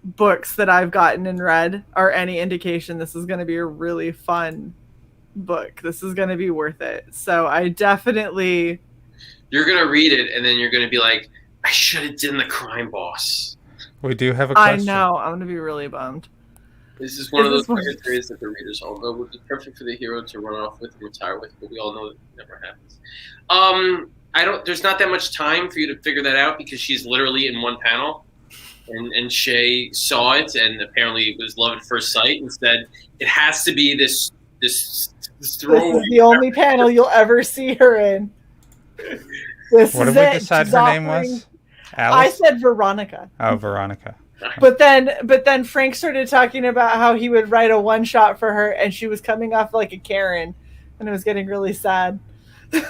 books that I've gotten and read are any indication, this is going to be a really fun book. This is going to be worth it. So I definitely. You're going to read it, and then you're going to be like, I should have done the crime boss. We do have a question. I know. I'm going to be really bummed. This is one of those characters that the readers all know would be perfect for the hero to run off with and retire with, but we all know that it never happens. There's not that much time for you to figure that out because she's literally in one panel, and Shae saw it, and apparently it was love at first sight, and said it has to be this throwaway. This is the only panel you'll ever see her in. What did we decide her name was? Alice? I said Veronica. Oh, Veronica. But then Frank started talking about how he would write a one shot for her, and she was coming off like a Karen, and it was getting really sad. I'm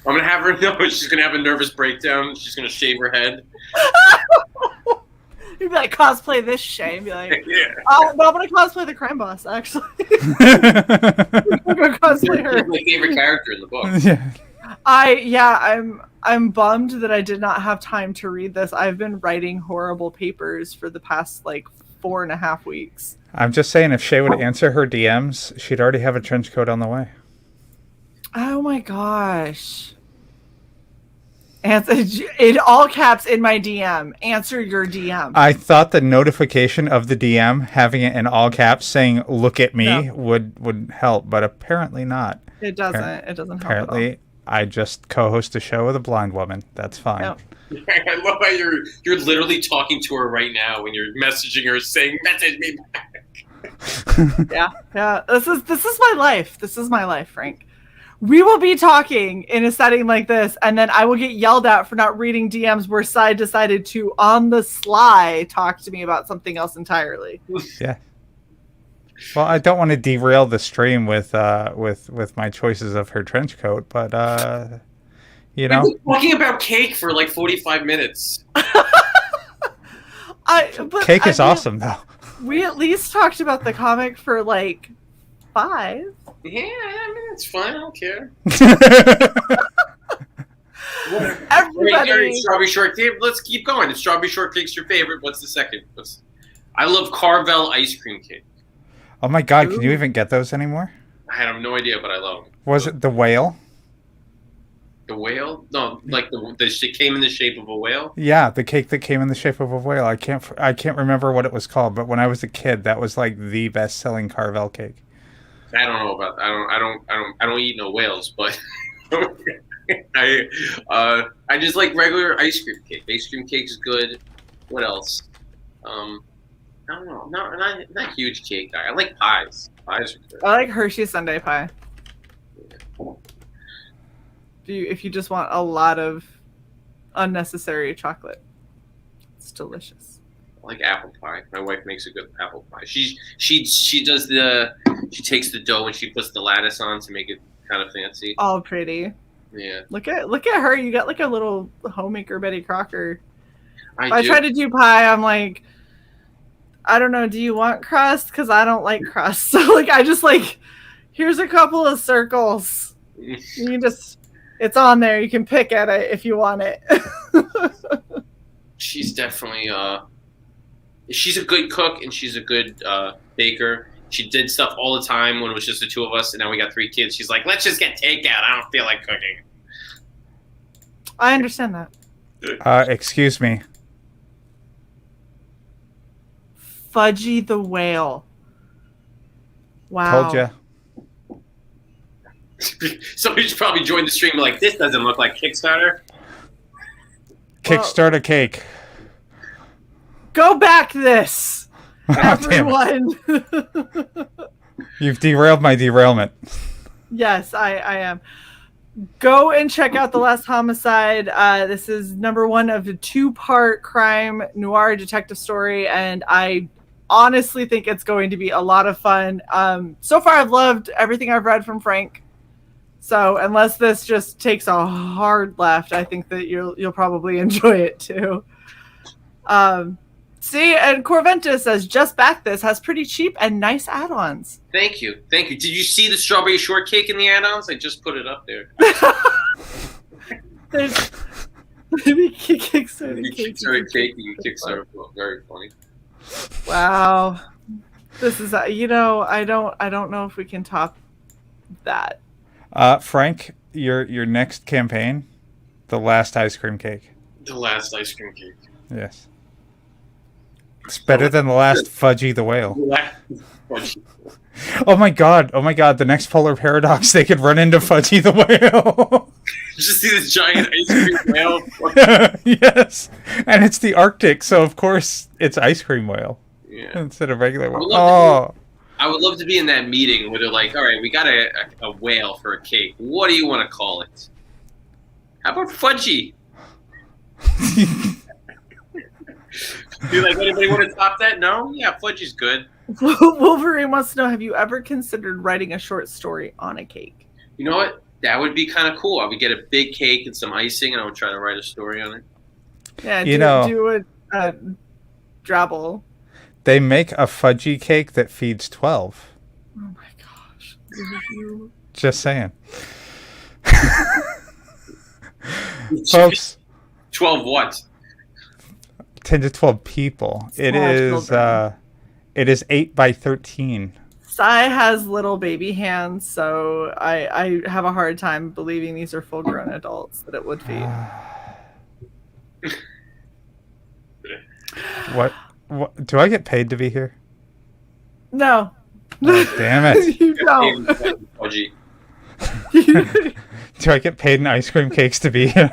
gonna have her know she's gonna have a nervous breakdown. She's gonna shave her head. You'd be like, cosplay this Shae, and be like, yeah. But I'm gonna cosplay the crime boss. Actually, I'm gonna cosplay her. My favorite character in the book. Yeah. I'm bummed that I did not have time to read this. I've been writing horrible papers for the past 4.5 weeks. I'm just saying, if Shae would answer her DMs, she'd already have a trench coat on the way. Oh my gosh. In all caps in my DM. Answer your DM. I thought the notification of the DM, having it in all caps, saying "Look at me," would help, but apparently not. It doesn't. It doesn't help. Apparently, I just co-host a show with a blind woman. That's fine. Yep. I love how you're literally talking to her right now when you're messaging her saying, "Message me back." Yeah. This is my life. This is my life, Frank. We will be talking in a setting like this, and then I will get yelled at for not reading DMs where Cy decided to, on the sly, talk to me about something else entirely. Yeah. Well, I don't want to derail the stream with my choices of her trench coat, but you know, we've been talking about cake for 45 minutes. Cake is awesome, though. We at least talked about the comic for 5. Yeah, I mean, it's fine. I don't care. Everybody. Strawberry shortcake. Let's keep going. If strawberry shortcake's your favorite, what's the second? I love Carvel ice cream cake. Oh my God, can you even get those anymore? I have no idea, but I love them. Was it the whale? The whale? No, like the shit came in the shape of a whale? Yeah, the cake that came in the shape of a whale. I can't remember what it was called, but when I was a kid, that was like the best-selling Carvel cake. I don't know about I don't eat no whales, but I just like regular ice cream cake. Ice cream cake is good. What else? I don't know. Not a huge cake guy. I like pies. Pies are good. I like Hershey Sundae pie. If you just want a lot of unnecessary chocolate, it's delicious. I like apple pie. My wife makes a good apple pie. She takes the dough and she puts the lattice on to make it kind of fancy. All pretty. Yeah. Look at her. You got like a little homemaker Betty Crocker. I try to do pie, I'm like, I don't know, do you want crust? Because I don't like crust. So like I just like, here's a couple of circles. You just, it's on there. You can pick at it if you want it. She's definitely she's a good cook and she's a good baker. She did stuff all the time when it was just the two of us, and now we got 3 kids. She's like, let's just get takeout. I don't feel like cooking. I understand that. Excuse me. Fudgy the Whale. Wow. Told ya. Somebody should probably join the stream and be like, this doesn't look like Kickstarter. Kickstarter cake. Go back this, everyone. You've derailed my derailment. Yes, I am. Go and check out The Last Homicide. This is number 1 of a 2-part crime noir detective story, and I honestly think it's going to be a lot of fun. So far, I've loved everything I've read from Frank. So unless this just takes a hard left, I think that you'll probably enjoy it too. See, and Corventa says, just back this, has pretty cheap and nice add-ons. Thank you. Did you see the strawberry shortcake in the add-ons? I just put it up there. There's maybe Kickstarter cake. Kickstarter. Very funny. Wow, this is I don't know if we can top that. Frank, your next campaign, the last ice cream cake. The last ice cream cake. Yes. It's better than the last Fudgy the Whale. Oh my god, the next Polar Paradox, they could run into Fudgy the Whale. Just see this giant ice cream whale. Yes, and it's the Arctic, so of course it's ice cream whale instead of regular whale. I would love to be in that meeting where they're like, all right, we got a whale for a cake. What do you want to call it? How about Fudgy? Be like, anybody want to top that? No? Yeah, Fudgy's good. Wolverine wants to know, have you ever considered writing a short story on a cake? You know what? That would be kind of cool. I would get a big cake and some icing, and I would try to write a story on it. Yeah, do a drabble. They make a Fudgy cake that feeds 12. Oh my gosh. Just saying. Folks. 12 what? 10 to 12 people. It is 8 by 13. Sai has little baby hands, so I have a hard time believing these are full-grown adults that it would feed. What? Do I get paid to be here? No. Oh, damn it. You don't. Do I get paid in ice cream cakes to be here?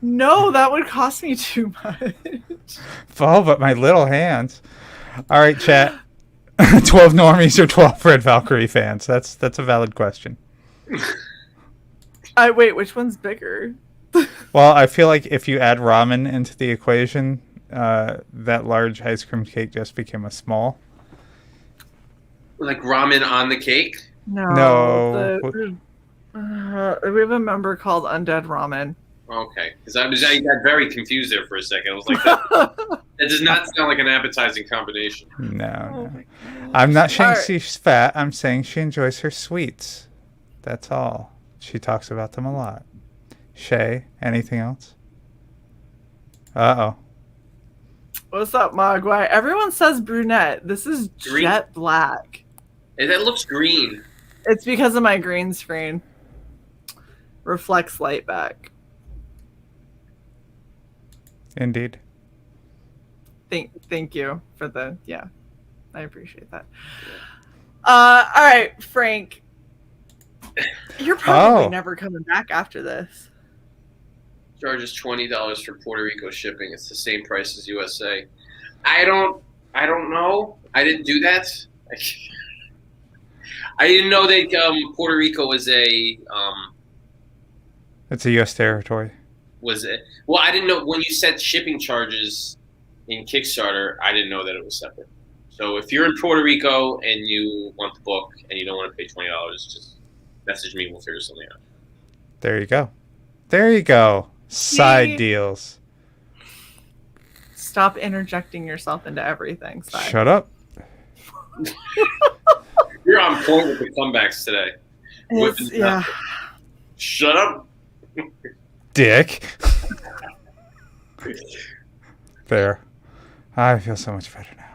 No, that would cost me too much. Oh, but my little hands. All right, chat. 12 normies or 12 Red Valkyrie fans? That's a valid question. Wait, which one's bigger? Well, I feel like if you add ramen into the equation, that large ice cream cake just became a small. Like ramen on the cake? No. We have a member called Undead Ramen. Okay, because I got very confused there for a second. I was like, that does not sound like an appetizing combination. No. I'm not saying she's fat. I'm saying she enjoys her sweets. That's all. She talks about them a lot. Shae, anything else? Uh-oh. What's up, Mogwai? Everyone says brunette. This is Green. jet black. Hey, that looks green. It's because of my green screen. Reflects light back. Indeed. Thank you for the, yeah. I appreciate that. All right, Frank. You're probably never coming back after this. Charges $20 for Puerto Rico shipping. It's the same price as USA. I don't know. I didn't do that. I didn't know that Puerto Rico was a It's a U.S. territory. was it? Well, I didn't know when you said shipping charges in Kickstarter. I didn't know that it was separate. So if you're in Puerto Rico and you want the book and you don't want to pay $20, just message me. We'll figure something out. There you go. There you go. Side See? deals. Stop interjecting yourself into everything. Si. Shut up. You're on point with the comebacks today. Yeah. Shut up. Dick. There. I feel so much better now.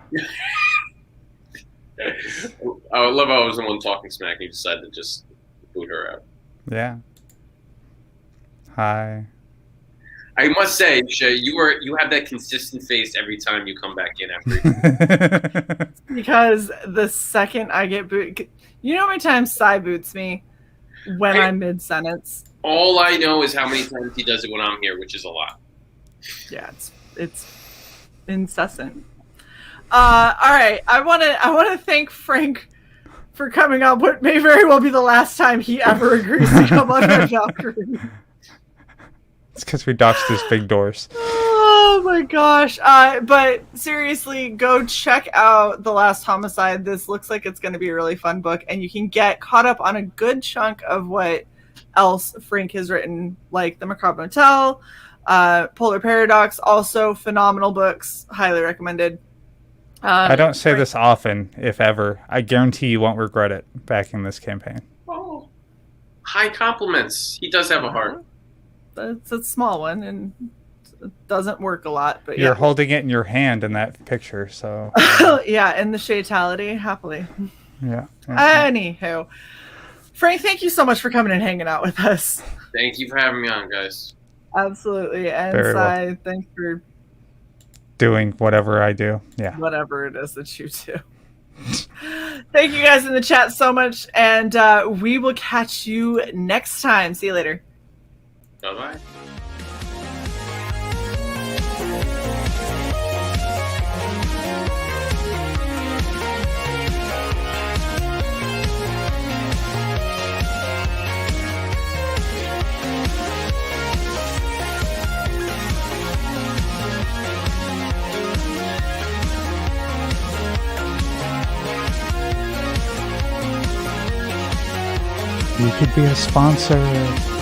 I love how I was the one talking smack and you decided to just boot her out. Yeah. Hi. I must say, Shae, you have that consistent face every time you come back in after. Because the second I get booted, you know how many times Si boots me when I'm mid-sentence? All I know is how many times he does it when I'm here, which is a lot. Yeah, it's incessant. All right, I want to thank Frank for coming on what may very well be the last time he ever agrees to come on our Valkyrie. It's because we dodged his big doors. Oh my gosh. But seriously, go check out The Last Homicide. This looks like it's going to be a really fun book, and you can get caught up on a good chunk of what else Frank has written, like The Macabre Motel, Polar Paradox, also phenomenal books, highly recommended. I don't say this often, if ever. I guarantee you won't regret it backing this campaign. Oh, high compliments. He does have a heart. It's a small one, and it doesn't work a lot, but You're holding it in your hand in that picture, so... yeah, in the Shaetality, happily. Yeah. Anywho. Frank, thank you so much for coming and hanging out with us. Thank you for having me on, guys. Absolutely. And Very well. Si, thanks for doing whatever I do. Yeah. whatever it is that you do. Thank you guys in the chat so much, and we will catch you next time. See you later. Bye-bye. You could be a sponsor.